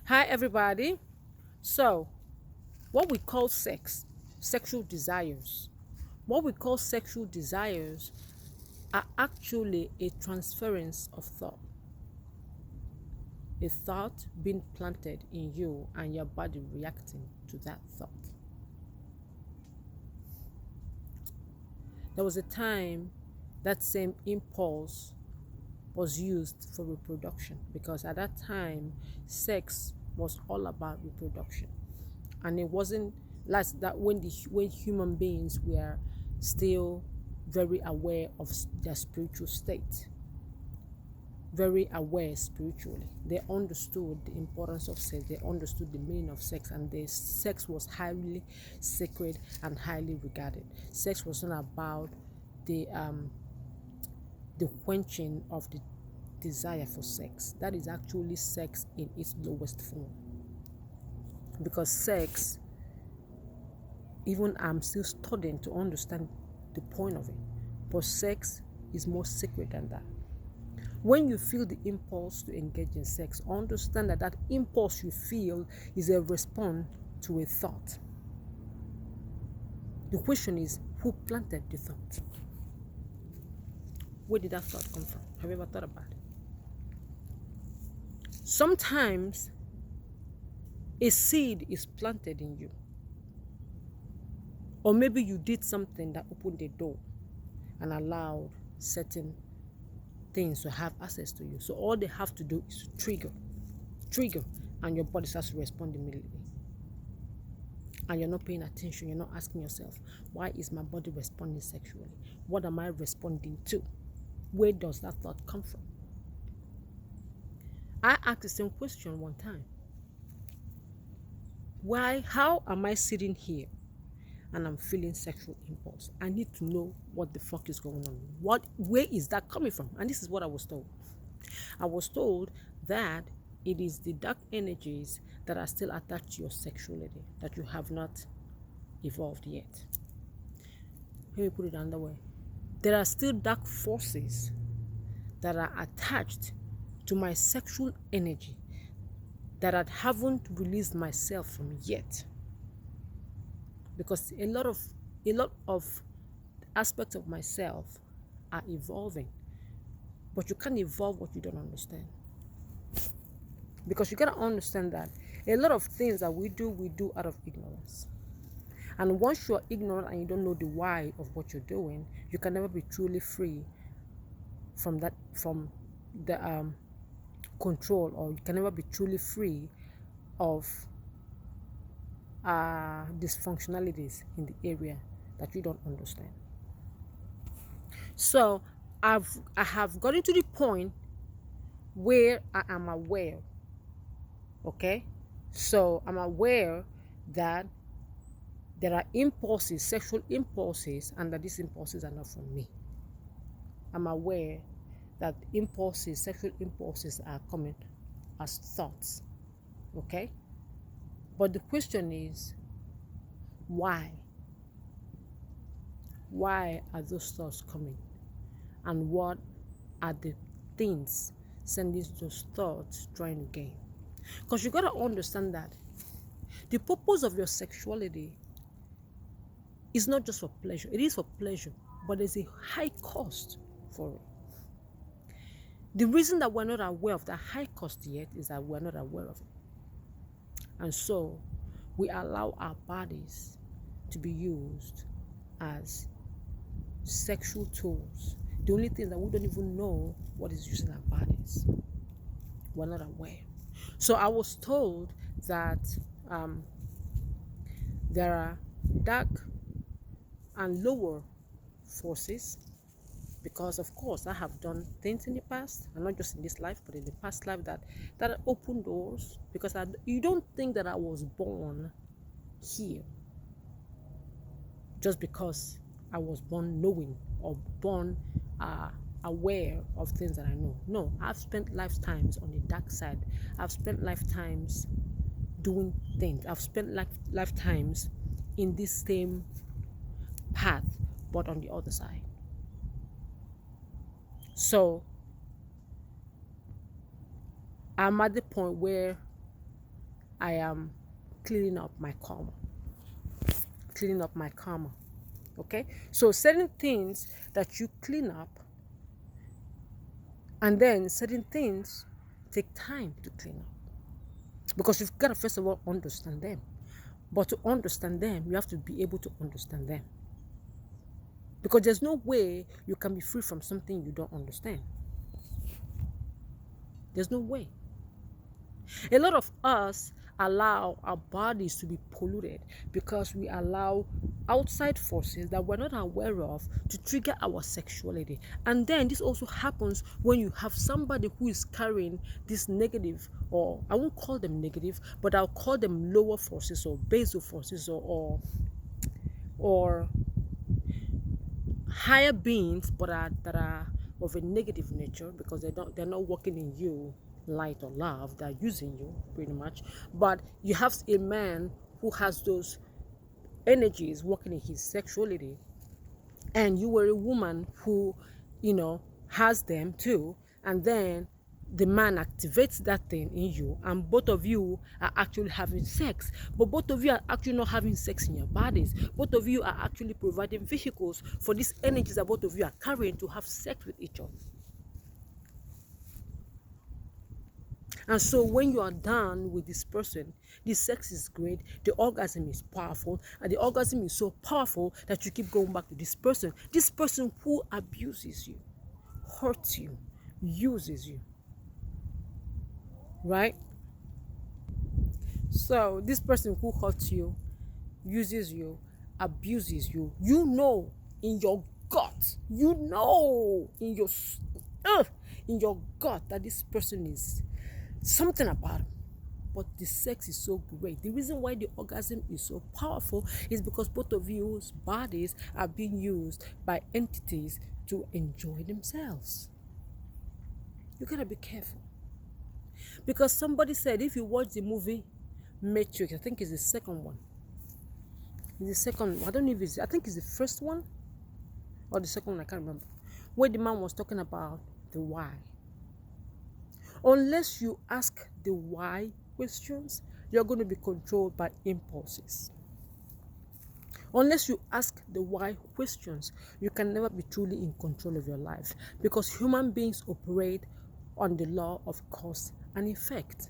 Hi, everybody. So, what we call sexual desires, what we call sexual desires are actually a transference of thought, a thought being planted in you and your body reacting to that thought. There was a time that same impulse was used for reproduction because at that time, sex was all about reproduction. And it wasn't like that when human beings were still very aware of their spiritual state, very aware spiritually. They understood the importance of sex, they understood the meaning of sex, and the sex was highly sacred and highly regarded. Sex was not about the quenching of the desire for sex. That is actually sex in its lowest form, because sex, even I'm still studying to understand the point of it. But sex is more sacred than that. When you feel the impulse to engage in sex, understand that that impulse you feel is a response to a thought. The question is, who planted the thought? Where did that thought come from? Have you ever thought about it? Sometimes a seed is planted in you, or maybe you did something that opened the door and allowed certain things to have access to you. So all they have to do is to trigger, and your body starts to respond immediately. And you're not paying attention. You're not asking yourself, why is my body responding sexually? What am I responding to? Where does that thought come from? I asked the same question one time. How am I sitting here and I'm feeling sexual impulse? I need to know what the fuck is going on. Where is that coming from? And this is what I was told. I was told that it is the dark energies that are still attached to your sexuality that you have not evolved yet. Let me put it another way. There are still dark forces that are attached to my sexual energy that I haven't released myself from yet. Because a lot of aspects of myself are evolving. But you can't evolve what you don't understand. Because you gotta understand that a lot of things that we do out of ignorance. And once you're ignorant and you don't know the why of what you're doing, you can never be truly free from the control, or you can never be truly free of dysfunctionalities in the area that you don't understand. So I have gotten to the point where I am aware. Okay, so I'm aware that there are impulses, sexual impulses, and that these impulses are not from me. I'm aware that sexual impulses are coming as thoughts. Okay? But the question is, why? Why are those thoughts coming? And what are the things sending those thoughts trying to gain? Because you gotta understand that the purpose of your sexuality is not just for pleasure. It is for pleasure, but there's a high cost for it. The reason that we're not aware of that high cost yet is that we're not aware of it. And so we allow our bodies to be used as sexual tools. The only thing that we don't even know what is using our bodies. We're not aware. So I was told that there are dark and lower forces, because of course I have done things in the past, and not just in this life but in the past life, that opened doors, because you don't think that I was born here just because I was born knowing, or born aware of things that I know. No, I've spent lifetimes on the dark side. I've spent lifetimes doing things. I've spent lifetimes in this same path, but on the other side. So I'm at the point where I am cleaning up my karma. Cleaning up my karma. Okay? So certain things that you clean up, and then certain things take time to clean up. Because you've got to first of all understand them. But to understand them, you have to be able to understand them. Because there's no way you can be free from something you don't understand. There's no way. A lot of us allow our bodies to be polluted because we allow outside forces that we're not aware of to trigger our sexuality. And then this also happens when you have somebody who is carrying this negative, or I won't call them negative, but I'll call them lower forces or basal forces, or higher beings, but that are of a negative nature, because they're not working in you light or love, they're using you pretty much. But you have a man who has those energies working in his sexuality, and you were a woman who, has them too, and then the man activates that thing in you, and both of you are actually having sex, but both of you are actually not having sex in your bodies. Both of you are actually providing vehicles for these energies that both of you are carrying to have sex with each other. And so when you are done with this person, the sex is great, the orgasm is powerful, and the orgasm is so powerful that you keep going back to this person who abuses you, hurts you, uses you, right? So this person who hurts you, uses you, abuses you, in your gut, in your gut that this person is something about him. But the sex is so great. The reason why the orgasm is so powerful is because both of you's bodies are being used by entities to enjoy themselves. You gotta be careful. Because somebody said if you watch the movie Matrix, I think it's the second one. I don't know if I think it's the first one or the second one, I can't remember. Where the man was talking about the why. Unless you ask the why questions, you're going to be controlled by impulses. Unless you ask the why questions, you can never be truly in control of your life, because human beings operate on the law of cause and effect.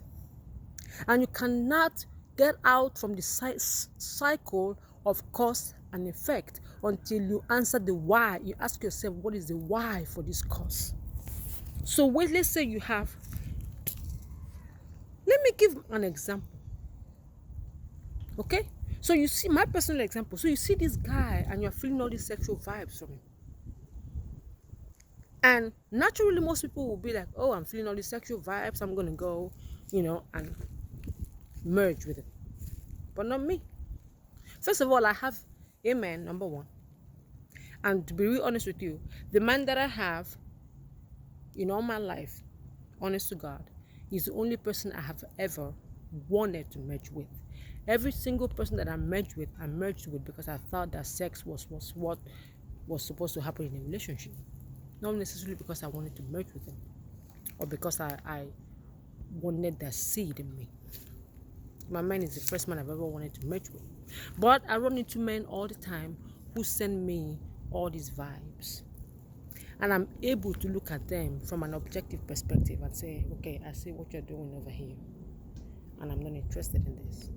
And you cannot get out from the cycle of cause and effect until you answer the why. You ask yourself, what is the why for this cause? So let's say you have, let me give an example. Okay? So you see my personal example. So you see this guy and you're feeling all these sexual vibes from him. And naturally, most people will be like, oh, I'm feeling all these sexual vibes, I'm going to go, and merge with it. But not me. First of all, I have a man, number one. And to be real honest with you, the man that I have in all my life, honest to God, is the only person I have ever wanted to merge with. Every single person that I merged with because I thought that sex was what was supposed to happen in a relationship. Not necessarily because I wanted to merge with them, or because I wanted that seed in me. My man is the first man I've ever wanted to merge with. But I run into men all the time who send me all these vibes. And I'm able to look at them from an objective perspective and say, okay, I see what you're doing over here. And I'm not interested in this.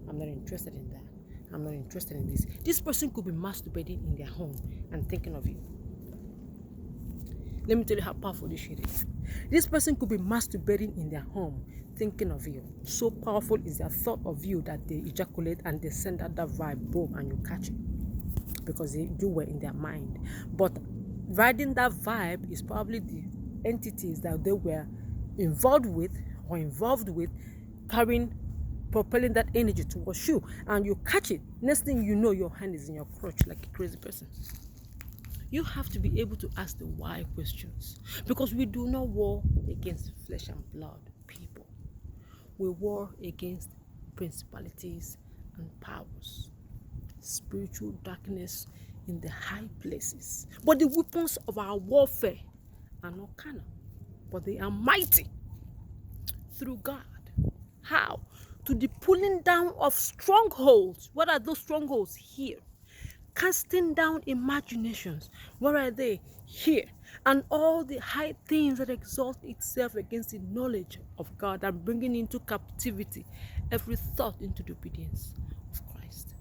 I'm not interested in that. I'm not interested in this. This person could be masturbating in their home and thinking of you. Let me tell you how powerful this shit is. This person could be masturbating in their home thinking of you. So powerful is their thought of you that they ejaculate and they send out that vibe, boom, and you catch it. Because you were in their mind. But riding that vibe is probably the entities that they were involved with, propelling that energy towards you, and you catch it. Next thing you know, your hand is in your crotch like a crazy person. You have to be able to ask the why questions, because we do not war against flesh and blood people. We war against principalities and powers, spiritual darkness in the high places. But the weapons of our warfare are not carnal, but they are mighty through God. How? to the pulling down of strongholds. What are those strongholds? Here. Casting down imaginations. What are they? Here. And all the high things that exalt itself against the knowledge of God, and bringing into captivity every thought into the obedience of Christ.